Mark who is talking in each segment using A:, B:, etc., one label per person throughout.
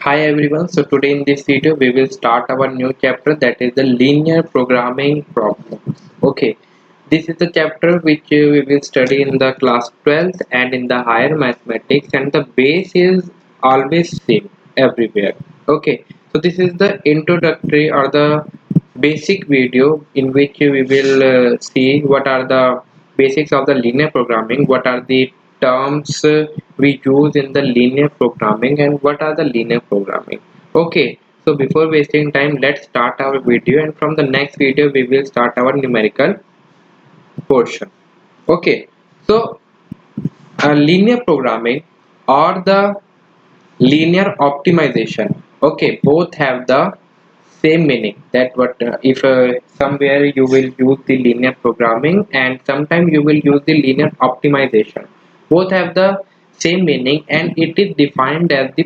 A: Hi everyone, so today in this video we will start our new chapter, that is the linear programming problems. Okay, this is the chapter which we will study in the class 12th and in the higher mathematics, and the base is always same everywhere. Okay, so this is the introductory or the basic video in which we will see what are the basics of the linear programming, what are the terms we use in the linear programming, and what are the linear programming. Okay, so before wasting time, let's start our video, and from the next video we will start our numerical portion. Okay, so linear programming or the linear optimization, okay, both have the same meaning. That what if somewhere you will use the linear programming and sometime you will use the linear optimization, both have the same meaning, and it is defined as the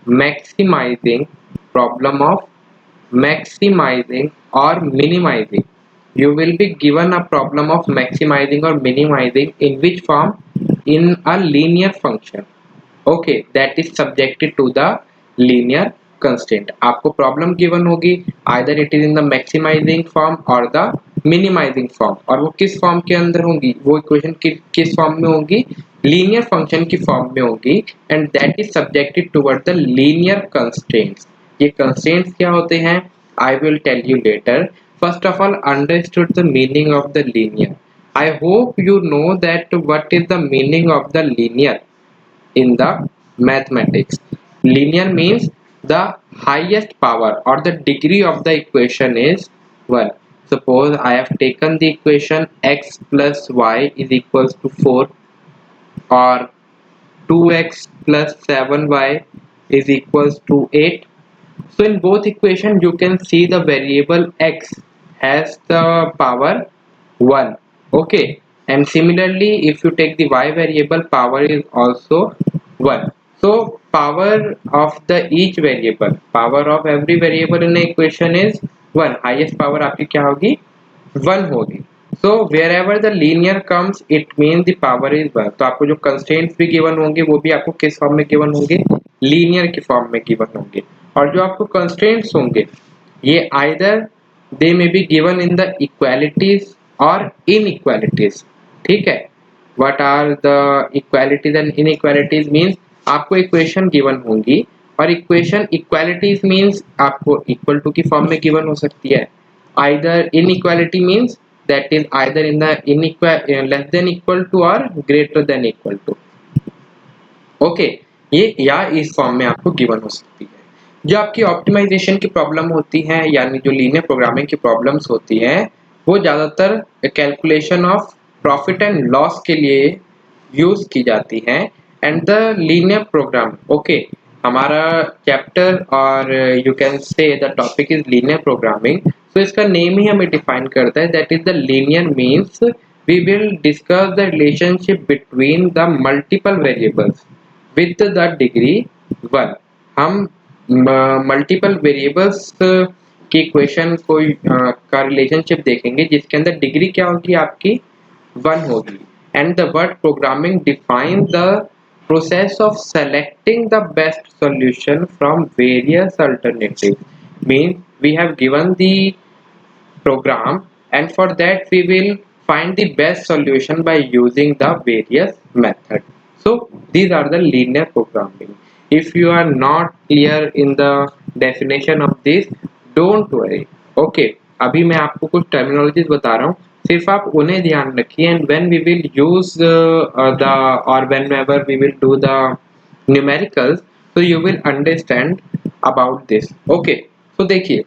A: maximizing problem of maximizing or minimizing. You will be given a problem of maximizing or minimizing in which form? In a linear function, okay, that is subjected to the linear constraint. आपको problem given होगी, either it is in the maximizing form or the minimizing form, और वो किस form के अंदर होंगी, वो equation किस फॉर्म में होगी, लीनियर फंक्शन की फॉर्म में होगी, and that is subjected toward the linear constraints. ये कंस्ट्रेंट्स क्या होते हैं, I will tell you later. First of all, understood the meaning of the linear. I hope you know that what is the meaning of the linear in the mathematics. Linear means the highest power or the degree of the equation is 1. Suppose I have taken the equation x plus y is equals to 4, or 2x plus 7y is equals to 8. So in both equations you can see the variable x has the power 1. Okay, and similarly if you take the y variable, power is also 1. So power of the each variable, power of every variable in the equation is 1. Highest power आपकी क्या होगी, 1 होगी. So wherever the linear comes, it means the power is 1. तो आपको जो constraints भी given होंगे वो भी आपको किस फॉर्म में given होंगे, linear की फॉर्म में given होंगे. और जो आपको constraints होंगे ये either they may be given in the equalities or inequalities. ठीक है, what are the equalities and inequalities means, आपको equation given होंगी, और equation equalities means आपको equal to की फॉर्म में given हो सकती है. Either inequality means that is either in the less than equal to or greater than equal to. Okay, ये या इस फॉर्म में आपको गिवन हो सकती है. जो आपकी ऑप्टिमाइजेशन की प्रॉब्लम होती है, यानी जो लीनियर प्रोग्रामिंग की प्रॉब्लम्स होती हैं, वो ज़्यादातर calculation of profit and loss के लिए यूज की जाती हैं. And the linear program, okay, हमारा चैप्टर और you can say the topic is linear programming. तो इसका नेम ही हमें डिफाइन करता है, that is the linear means we will discuss the relationship between the multiple variables with the degree 1. हम multiple variables की इक्वेशन को का रिलेशनशिप देखेंगे जिसके अंदर डिग्री क्या होगी, आपकी 1 होगी. And the word programming define the process of selecting the best solution from various alternatives. Means we have given the program, and for that we will find the best solution by using the various methods. So these are the linear programming. If you are not clear in the definition of this, don't worry. Okay, अभी मैं आपको कुछ terminologies बता रहा हूँ, सिर्फ आप उन्हें ध्यान रखिए. And when we will use the or whenever we will do the numericals, so you will understand about this. Okay, so देखिए,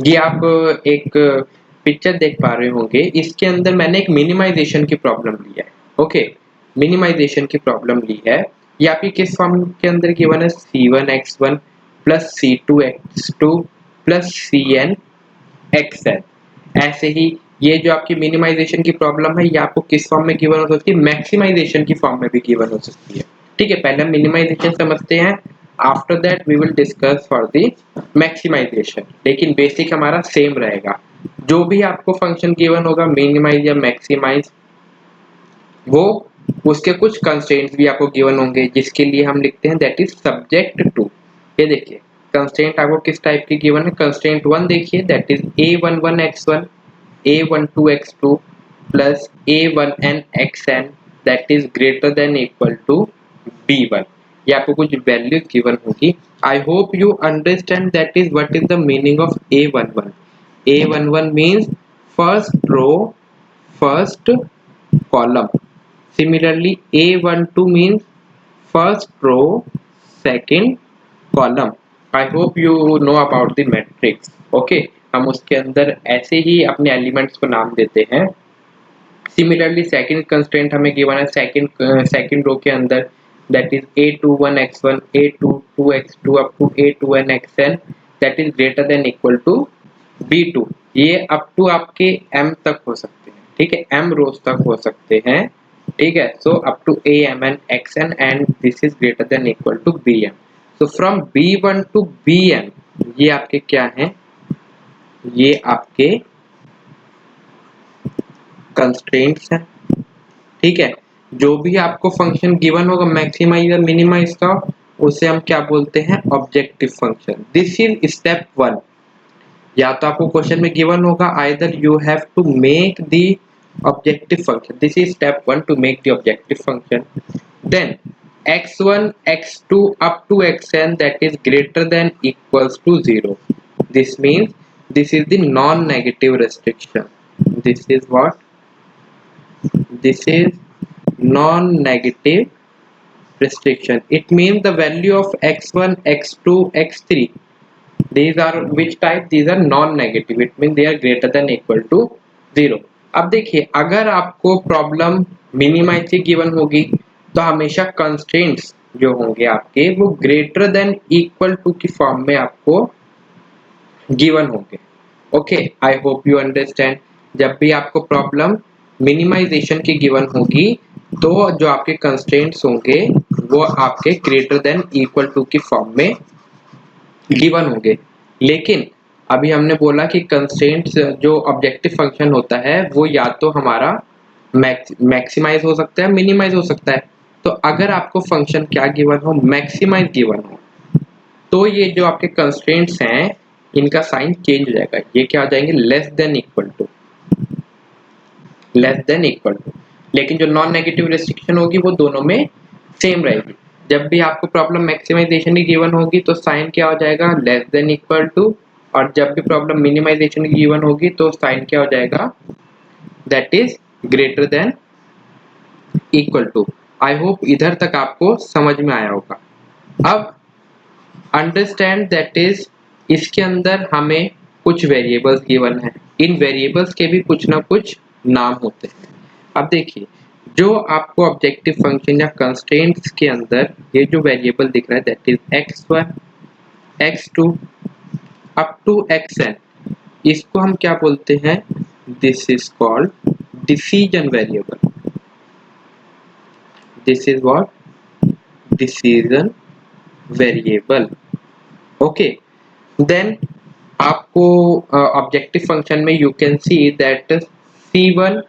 A: ये आप एक पिक्चर देख पा रहे होंगे, इसके अंदर मैंने एक मिनिमाइजेशन की प्रॉब्लम ली है. ओके, मिनिमाइजेशन की प्रॉब्लम ली है. ये आपकी किस फॉर्म के अंदर गिवन है, c1x1 plus c2x2 plus cnxn. ऐसे ही ये जो आपकी मिनिमाइजेशन की प्रॉब्लम है, ये आपको किस फॉर्म में गिवन हो सकती है, मैक्सिमाइजेशन की फॉर्म में भी गिवन हो सकती है. ठीक है, पहले हम मिनिमाइजेशन समझते हैं, after that we will discuss for the maximisation. लेकिन बेसिक हमारा सेम रहेगा. जो भी आपको फंक्शन गिवन होगा, मिनिमाइज या मैक्सिमाइज, वो उसके कुछ कंस्ट्रेंट्स भी आपको गिवन होंगे, जिसके लिए हम लिखते हैं दैट इज सब्जेक्ट टू। ये देखिए कंस्ट्रेंट आपको किस टाइप की गिवन है। कंस्ट्रेंट 1 देखिए that is a11x1 a12x2 plus a1n xn that is greater than equal to b1। ये आपको कुछ वैल्यूज गिवन होगी। I hope you understand that is what is the meaning of a11। a11 means first row first column. Similarly, A12 means first row, second column. I hope you know about the matrix. Okay, हम उसके अंदर ऐसे ही अपने elements को नाम देते हैं। Similarly, second constraint हमें गिवन है सेकंड रो के अंदर that is a21x1 a22x2 up to a2nxn that is greater than equal to b2। ये अप टू आपके m तक हो सकते हैं, ठीक है, m रोज तक हो सकते हैं, ठीक है। So up to amn xn and this is greater than equal to bm। So from b1 to bm ये आपके क्या हैं, ये आपके कंस्ट्रेंट्स हैं, ठीक है। जो भी आपको फंक्शन गिवन होगा मैक्सिमाइज या मिनिमाइज का, उसे हम क्या बोलते हैं, objective function. This is step 1। या तो आपको क्वेश्चन में गिवन होगा either you have to make the objective function, this is step 1 to make the objective function. Then x1 x2 up to xn that is greater than equals to 0। this means this is the non-negative restriction। this is what, this is non-negative restriction। it means the value of x1 x2 x3, these are which type, these are non-negative, it means they are greater than equal to 0। अब देखिए अगर आपको problem minimise की given होगी तो हमेशा constraints जो होंगे आपके वो ग्रेटर देन इक्वल टू की फॉर्म में आपको गिवन होंगे। Okay, I hope you understand. जब भी आपको प्रॉब्लम मिनिमाइजेशन की गिवन होगी तो जो आपके कंस्ट्रेंट्स होंगे वो आपके ग्रेटर देन इक्वल टू की फॉर्म में गिवन होंगे। लेकिन अभी हमने बोला कि कंस्ट्रेंट्स जो ऑब्जेक्टिव फंक्शन होता है वो या तो हमारा मैक्सिमाइज हो सकता है, मिनिमाइज हो सकता है। तो अगर आपको फंक्शन क्या गिवन हो, मैक्सिमाइज गिवन हो, तो ये जो आपके कंस्ट्रेंट्स हैं इनका साइन चेंज हो जाएगा, ये क्या हो जाएंगे, less than equal to, less than equal to. लेकिन जो नॉन नेगेटिव रेस्ट्रिक्शन होगी वो दोनों में सेम रहेगी। जब भी आपको प्रॉब्लम मैक्सिमाइजेशन की गिवन होगी तो साइन क्या हो जाएगा, लेस देन इक्वल टू, और जब भी प्रॉब्लम मिनिमाइजेशन की गिवन होगी तो साइन क्या हो जाएगा, that is greater than equal to. I hope इधर तक आपको समझ में आया होगा। अब अंडरस्टैंड दैट इज इसके अंदर हमें कुछ वेरिएबल्स गिवन है, इन वेरिएबल्स के भी कुछ ना कुछ नाम होते हैं। अब देखिए जो आपको ऑब्जेक्टिव फंक्शन या कंस्ट्रेंट्स के अंदर ये जो वेरिएबल दिख रहा है that is x1 x2 up to xn, इसको हम क्या बोलते हैं, this is called decision variable. This is what, decision variable. Okay, then आपको ऑब्जेक्टिव फंक्शन में you can see that c1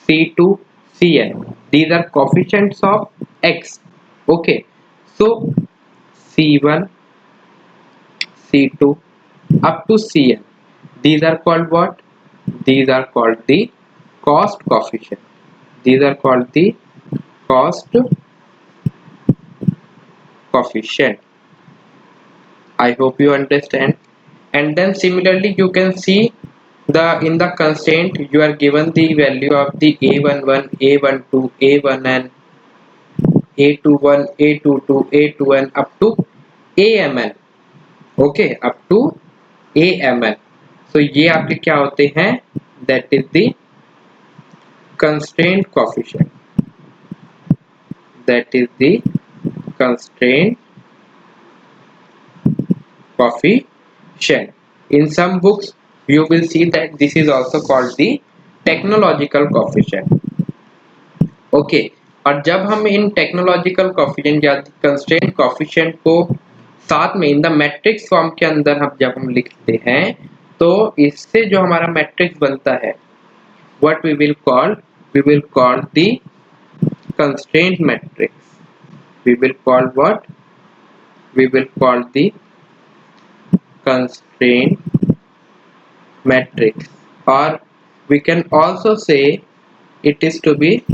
A: c2 cn, these are coefficients of x। okay, so c1 c2 up to cn, these are called what, these are called the cost coefficient, these are called the cost coefficient। I hope you understand। and then similarly you can see the in the constraint you are given the value of the a11 a12 a1n a21 a22 a2n up to amn। okay, up to amn। so ये आपके क्या होते हैं, that is the constraint coefficient, that is the constraint coefficient। in some books you will see that this is also called the technological coefficient। Okay, और जब हम इन technological coefficient या constraint coefficient को साथ में इन द मैट्रिक्स फॉर्म के अंदर हम लिखते हैं तो इससे जो हमारा मैट्रिक्स बनता है what we will call the constraint matrix. We will call what? We will call the constraint matrix, or we can also say it is to be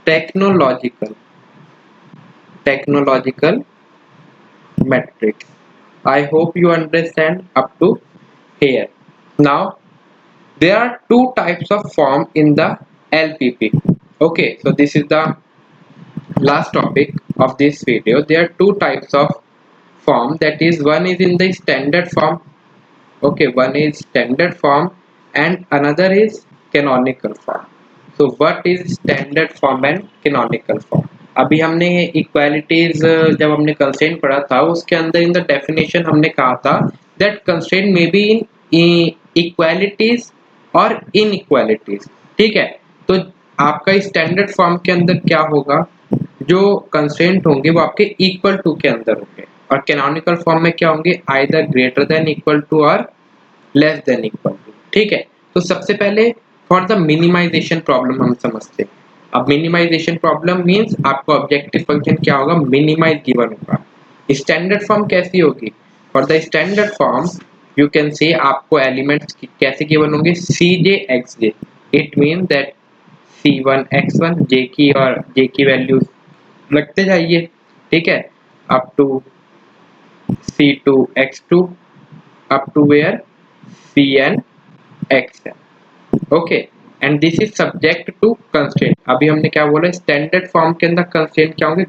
A: technological matrix. I hope you understand up to here. Now there are two types of form in the LPP. Okay, so this is the last topic of this video. There are two types of form, that is, one is in the standard form. Okay, one is standard form and another is canonical form. So what is standard form and canonical form? अभी हमने equalities जब हमने constraint पढ़ा था उसके अंदर in the definition हमने कहा था that constraint may be in equalities और इनइक्वालिटीज. ठीक है, तो आपका स्टैंडर्ड फॉर्म के अंदर क्या होगा, जो कंस्ट्रेंट होंगे वो आपके इक्वल टू के अंदर होंगे, और कैनोनिकल फॉर्म में क्या होंगे, either greater than equal to और लेस देन इक्वल टू. ठीक है, तो सबसे पहले फॉर द मिनिमाइजेशन प्रॉब्लम हम समझते हैं. अब मिनिमाइजेशन प्रॉब्लम मींस आपको ऑब्जेक्टिव फंक्शन क्या होगा, मिनिमाइज गिवन होगा. स्टैंडर्ड फॉर्म कैसी होगी, for the standard form you can say आपको एलिमेंट्स कैसे गिवन होंगे, C J X J. It mean that C1 X1 J की और J की वैल्यू रखते जाइए. ठीक है, up to C2 X2 up to where Cn Xn. Okay, and this is subject to constraint. अभी हमने क्या बोला, स्टैंडर्ड फॉर्म के अंदर कंस्ट्रेंट क्या होंगे,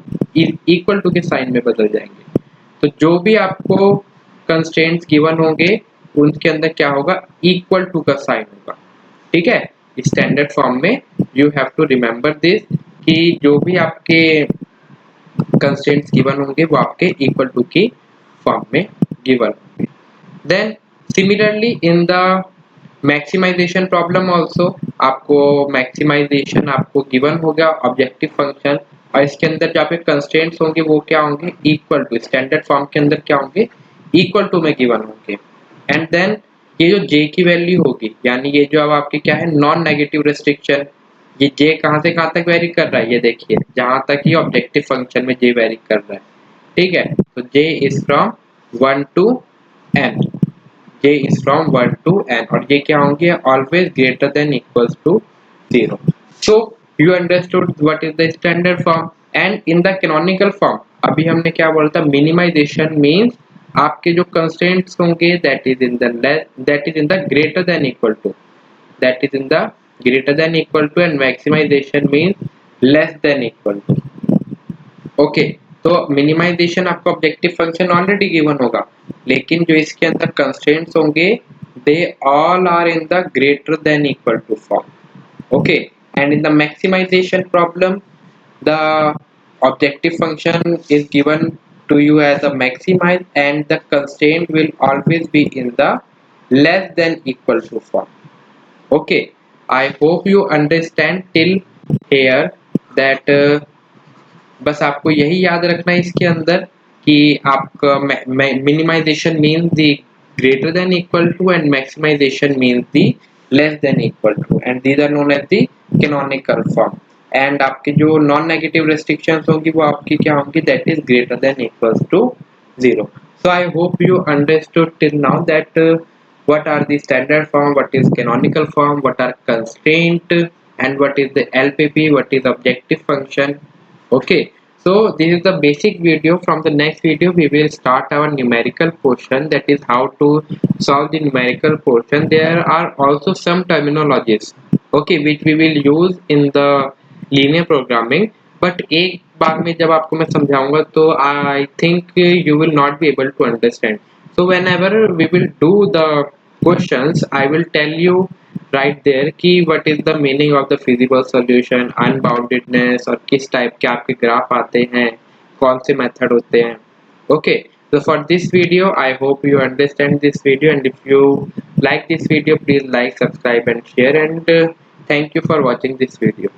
A: इक्वल टू के साइन में बदल जाएंगे. तो जो भी आपको कंस्ट्रेंट्स गिवन होंगे उनके अंदर क्या होगा, इक्वल टू का साइन होगा. ठीक है, स्टैंडर्ड फॉर्म में you have to remember this कि जो भी आपके कंस्ट्रेंट्स गिवन होंगे वो आपके इक्वल टू की फॉर्म में गिवन होंगे. Then similarly in the maximization problem also आपको मैक्सिमाइजेशन आपको गिवन होगा ऑब्जेक्टिव फंक्शन, और इसके अंदर जो आपके कंस्ट्रेंट्स होंगे वो क्या होंगे, इक्वल टू. स्टैंडर्ड फॉर्म के अंदर क्या होंगे, इक्वल टू में गिवन होंगे. एंड देन ये जो j की वैल्यू होगी, यानी ये जो अब आपकी क्या है, नॉन नेगेटिव रेस्ट्रिक्शन, ये j कहाँ से कहाँ तक वेरी कर रहा है, ये देखिए जहाँ तक ये ऑब्जेक्टिव फंक्शन में j वेरी कर रहा है. ठीक है, तो j is from 1 to n, j is from 1 to n, और ये क्या होंगे, always greater than equals to 0. So you understood what is the standard form. And in the canonical form अभी हमने क्या बोला था, मिनिमाइजेशन मीन्स आपके जो कंस्ट्रेंट्स होंगे that is in the greater than equal to, that is in the greater than equal to, and maximization means less than equal to. Okay, तो minimization आपको ऑब्जेक्टिव फंक्शन ऑलरेडी गिवन होगा, लेकिन जो इसके अंदर कंस्ट्रेंट्स होंगे they all are in the greater than equal to form. Okay, and in the maximization problem the objective function is given to you as a maximize, and the constraint will always be in the less than equal to form. Okay, I hope you understand till here that बस आपको यही याद रखना है इसके अंदर कि आपका minimization means the greater than equal to and maximization means the less than equal to, and these are known as the canonical form. And आपके जो नॉन नेगेटिव रेस्ट्रिक्शंस होंगी वो आपकी क्या होंगी, that is greater than equals to 0. So I hope you understood till now that what are the standard form, what is canonical form, what are constraint, and what is the LPP, what is objective function. Okay, so this is the basic video. From the next video we will start our numerical portion, that is how to solve the numerical portion. There are also some terminologies, okay, which we will use in the linear programming, but एक बार में जब आपको मैं समझाऊंगा तो I think you will not be able to understand. So whenever we will do the questions I will tell you right there कि what is the meaning of the feasible solution, unboundedness, और किस type के आपके graph आते हैं, कौन से method होते हैं. Okay, so for this video I hope you understand this video, and if you like this video please like, subscribe and share, and thank you for watching this video.